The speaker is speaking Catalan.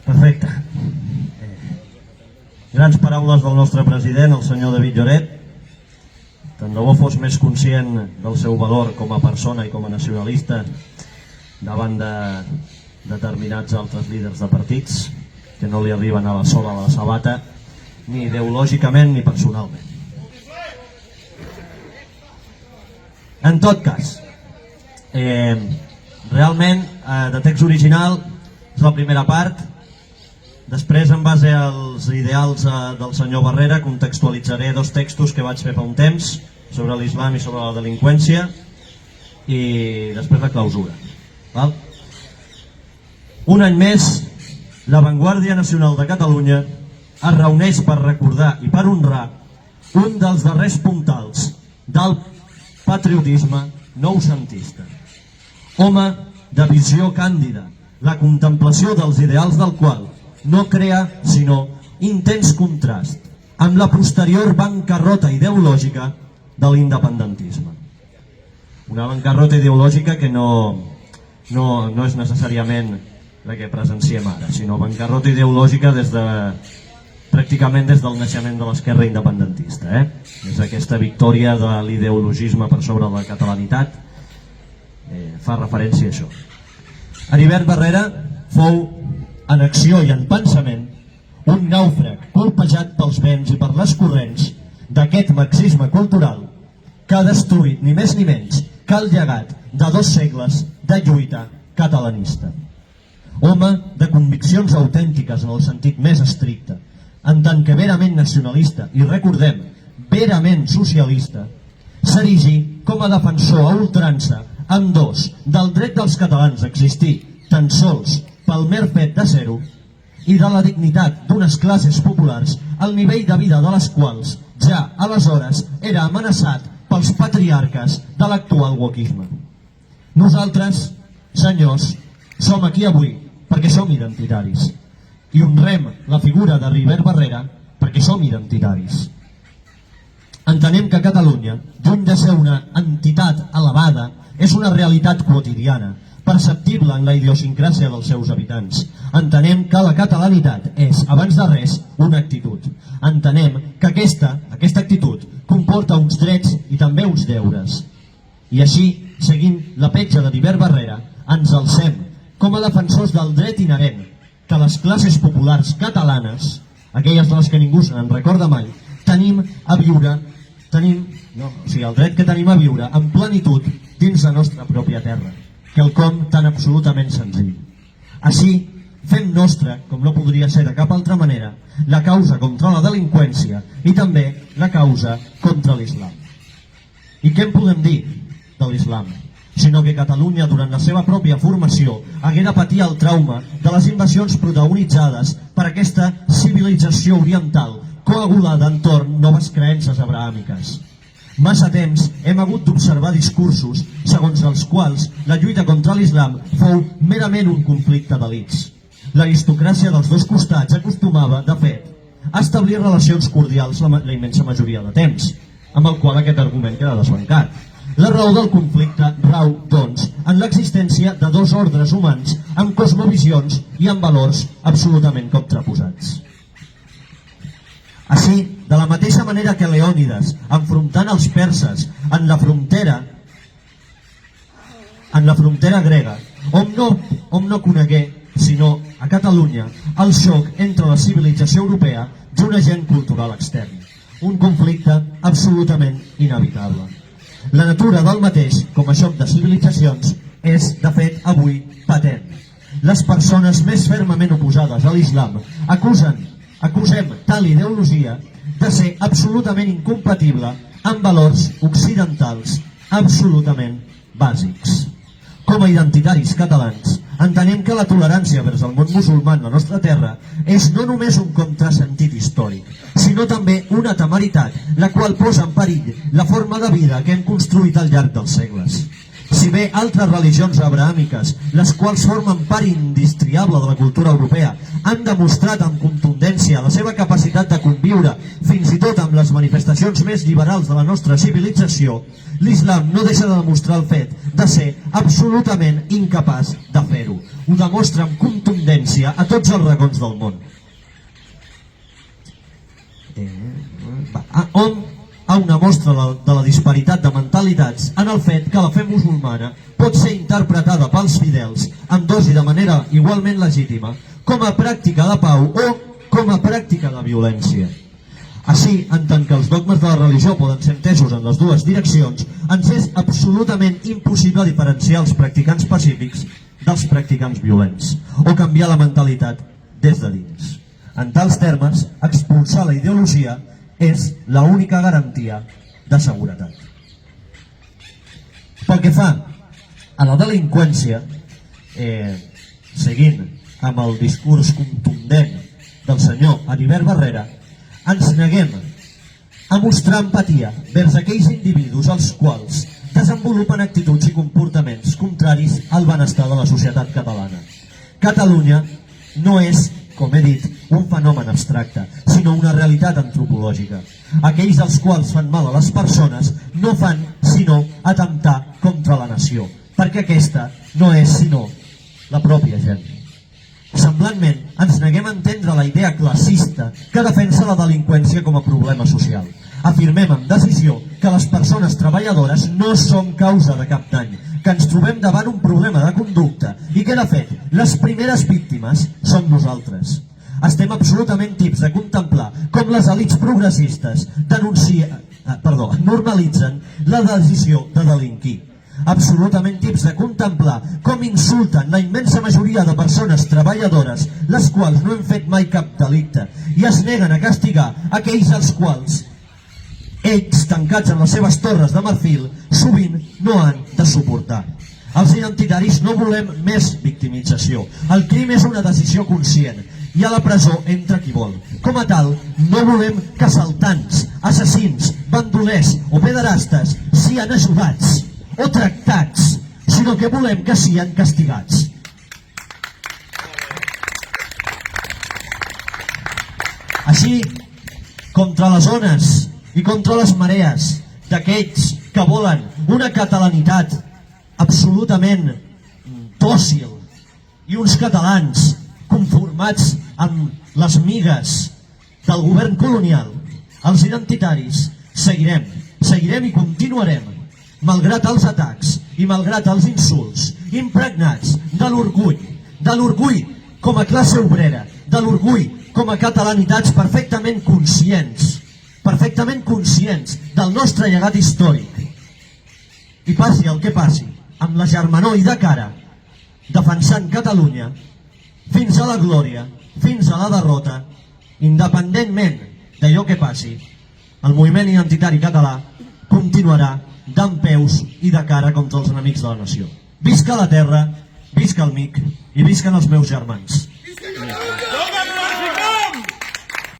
Perfecte. Grans paraules del nostre president, el senyor David Lloret. Tant de bo fos més conscient del seu valor com a persona i com a nacionalista davant de determinats altres líders de partits que no li arriben a la sola de la sabata, ni ideològicament ni personalment. En tot cas, realment, de text original és la primera part. Després, en base als ideals del senyor Barrera, contextualitzaré dos textos que vaig fer fa un temps sobre l'islam i sobre la delinqüència, i després la clausura. Un any més, la Vanguardia Nacional de Catalunya es reuneix per recordar i per honrar un dels darrers puntals del patriotisme noucentista. Home de visió càndida, la contemplació dels ideals del qual no crea sinó intens contrast amb la posterior bancarrota ideològica de l'independentisme. Una bancarrota ideològica que no és necessàriament la que presenciem ara, sinó bancarrota ideològica pràcticament des del naixement de l'esquerra independentista. Des d'aquesta victòria de l'ideologisme per sobre de la catalanitat fa referència a això. Heribert Barrera fou en acció i en pensament un nàufrag colpejat pels vents i per les corrents d'aquest marxisme cultural que ha destruït ni més ni menys que el llegat de 2 segles de lluita catalanista. Home de conviccions autèntiques en el sentit més estricte, en tant que verament nacionalista i, recordem, verament socialista, s'erigí com a defensor a ultrança ambdós del dret dels catalans a existir tan sols pel mer fet de ser-ho i de la dignitat d'unes classes populars al nivell de vida de les quals ja aleshores era amenaçat pels patriarques de l'actual wokisme. Nosaltres, senyors, som aquí avui perquè som identitaris i honrem la figura d'Heribert Barrera perquè som identitaris. Entenem que Catalunya, lluny de ser una entitat elevada, és una realitat quotidiana, perceptible en la idiosincràsia dels seus habitants. Entenem que la catalanitat és, abans de res, una actitud. Entenem que aquesta actitud comporta uns drets i també uns deures. I així, seguint la petja d'Heribert Barrera, ens alcem com a defensors del dret inherent que les classes populars catalanes, aquelles de les que ningú se n'en recorda mai, tenim a viure, el dret que tenim a viure en plenitud dins la nostra pròpia terra, quelcom tan absolutament senzill. Així, fem nostra, com no podria ser de cap altra manera, la causa contra la delinqüència i també la causa contra l'islam. I què en podem dir de l'islam? Sinó que Catalunya, durant la seva pròpia formació, hagué de patir el trauma de les invasions protagonitzades per aquesta civilització oriental coagulada entorn noves creences abrahàmiques. Massa temps hem hagut d'observar discursos segons els quals la lluita contra l'islam fou merament un conflicte d'elits. L'aristocràcia dels dos costats acostumava, de fet, a establir relacions cordials la immensa majoria de temps, amb el qual aquest argument queda desbancat. La raó del conflicte rau, doncs, en l'existència de 2 ordres humans amb cosmovisions i amb valors absolutament contraposats. Així, de la mateixa manera que Leònides, enfrontant els perses en la frontera grega, hom no conegué, sinó a Catalunya, el xoc entre la civilització europea i un agent cultural extern. Un conflicte absolutament inevitable. La natura del mateix, com a xoc de civilitzacions, és, de fet, avui patent. Les persones més fermament oposades a l'islam acusem tal ideologia de ser absolutament incompatible amb valors occidentals absolutament bàsics. Com a identitaris catalans, entenem que la tolerància vers el món musulmà en la nostra terra és no només un contrasentit històric, sinó també una temeritat, la qual posa en perill la forma de vida que hem construït al llarg dels segles. Si bé altres religions abrahàmiques, les quals formen part indistriable de la cultura europea, han demostrat amb contundència la seva capacitat de conviure fins i tot amb les manifestacions més liberals de la nostra civilització, l'islam no deixa de demostrar el fet de ser absolutament incapaç de fer-ho. Ho demostra amb contundència a tots els racons del món. On a una mostra de la disparitat de mentalitats en el fet que la fe musulmana pot ser interpretada pels fidels amb dosi de manera igualment legítima com a pràctica de pau o com a pràctica de violència. Així, en tant que els dogmes de la religió poden ser entesos en les dues direccions, ens és absolutament impossible diferenciar els practicants pacífics dels practicants violents o canviar la mentalitat des de dins. En tals termes, expulsar la ideologia és l'única garantia de seguretat. Pel que fa a la delinqüència, seguint amb el discurs contundent del senyor Heribert Barrera, ens neguem a mostrar empatia vers aquells individus als quals desenvolupen actituds i comportaments contraris al benestar de la societat catalana. Catalunya no és, com he dit, un fenomen abstracte, sinó una realitat antropològica. Aquells als quals fan mal a les persones no fan sinó atemptar contra la nació, perquè aquesta no és sinó la pròpia gent. Semblantment, ens neguem a entendre la idea classista que defensa la delinqüència com a problema social. Afirmem amb decisió que les persones treballadores no són causa de cap dany, que ens trobem davant un problema de conducta i que, de fet, les primeres víctimes som nosaltres. Estem absolutament tips de contemplar com les elits progressistes normalitzen la decisió de delinquir. Absolutament tips de contemplar com insulten la immensa majoria de persones treballadores, les quals no han fet mai cap delicte, i es neguen a castigar aquells als quals ells, tancats en les seves torres de marfil, sovint no han de suportar. Els identitaris no volem més victimització. El crim és una decisió conscient i a la presó entra qui vol. Com a tal, no volem que assaltants, assassins, bandolers o pederastes siguin ajudats o tractats, sinó que volem que siguin castigats. Així, contra les ones i contra les marees d'aquells que volen una catalanitat absolutament dòcil i uns catalans conformats amb les migues del govern colonial, els identitaris seguirem i continuarem, malgrat els atacs i malgrat els insults, impregnats de l'orgull com a classe obrera, de l'orgull com a catalanitats perfectament conscients del nostre llegat històric. I passi el que passi, amb la germanor i de cara, defensant Catalunya fins a la glòria, fins a la derrota, independentment d'allò que passi, el moviment identitari català continuarà dempeus i de cara contra els enemics de la nació. Visca la terra, visca el MIC i visquen els meus germans.